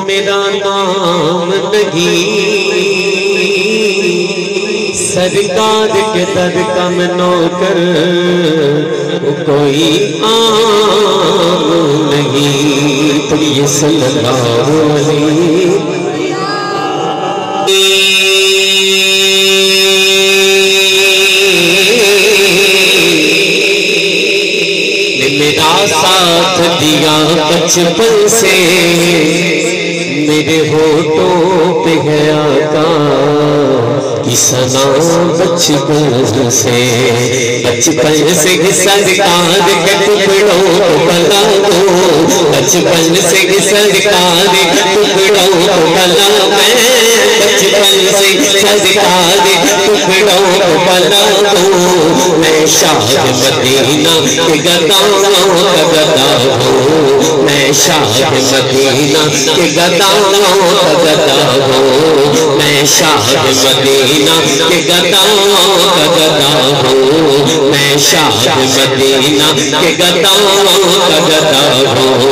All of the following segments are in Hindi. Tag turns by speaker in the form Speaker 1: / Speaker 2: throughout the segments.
Speaker 1: मेरा नाम नहीं, सरकार के दर का मैं नौकर, कोई आम नहीं। तो ये सल्लल्लाहु अलैहि मेरा साथ दिया बचपन से, मेरे होठों पे है आका की सना बचपन से। बचपन से सरकार के टुकड़ों को भला दो, बचपन से सरकार के टुकड़ों को भला मैं, बचपन से सरकार के टुकड़ों को भला दो। मैं शाह मदीना के गदाओं का गदा हूँ, मैं शाह मदीना के गदाओं का गदा हूँ, मैं शाह मदीना के गदाओं का गदा हूँ, मैं शाह मदीना के गदाओं का गदा हूँ।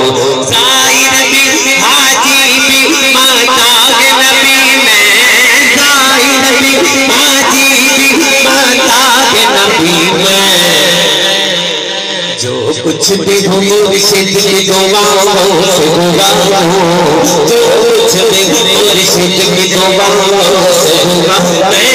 Speaker 1: ज़ाहिर भी हाजी भी माताब नबी में, ज़ाहिर भी हाजी भी माताब नबी में। जो कुछ भी हो मुर्शिद की दुआओं से हुआ हूँ, जो कुछ भी मुर्शिद की दुआओं से हुआ मैं,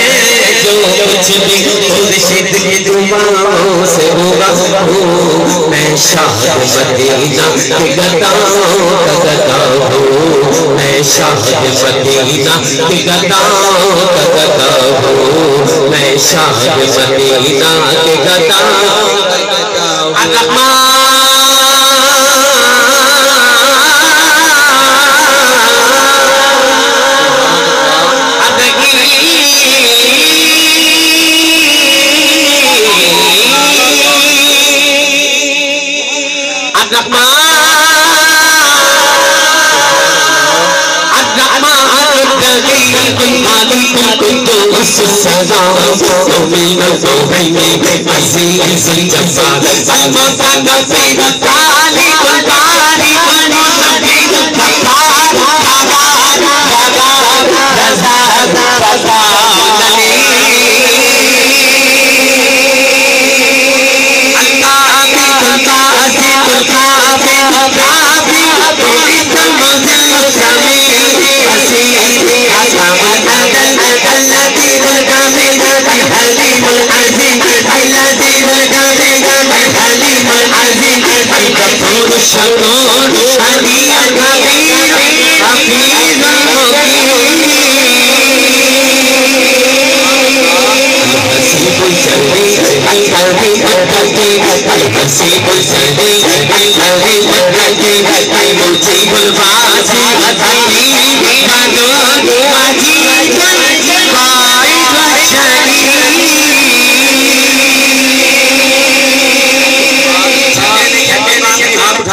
Speaker 1: जो कुछ भी मुर्शिद की दुआओं से हुआ हूँ। मैं शाह मदीना के गदाओं का गदा हूँ, मैं शाह मदीना के गदाओं का गदा हूँ, मैं शाह मदीना के गदाओं का गदा हूँ।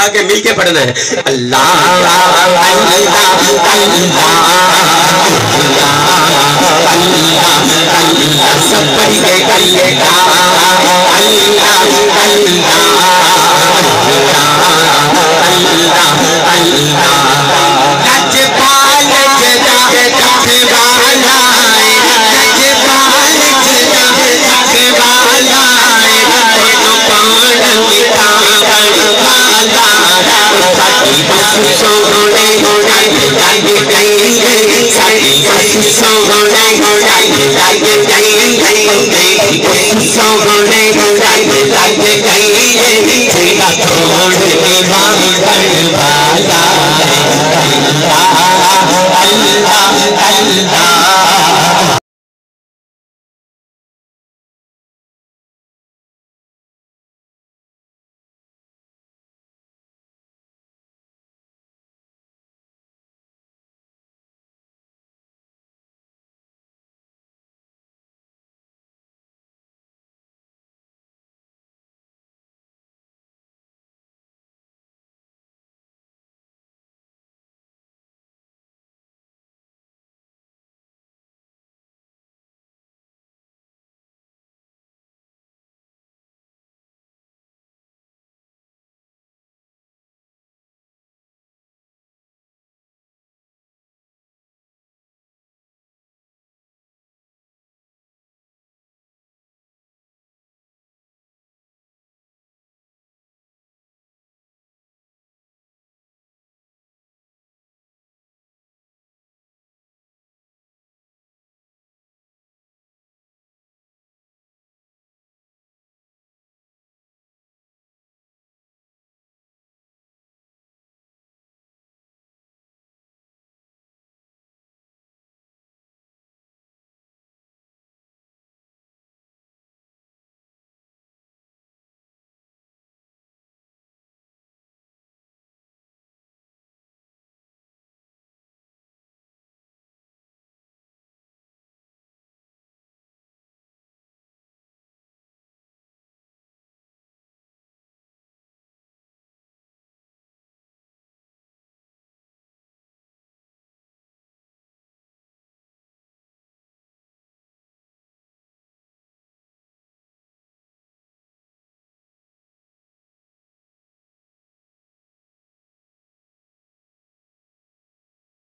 Speaker 1: के मिल के पढ़ना है। अल्लाह अल्लाह अल्लाह सब पढ़ के करिएगा। अल्लाह अल्लाह अल्लाह गजपाल जदा गजवाला गजपाल जदा गजवाला तेनु पान मिटा साथी बस सोने साथी बस सोने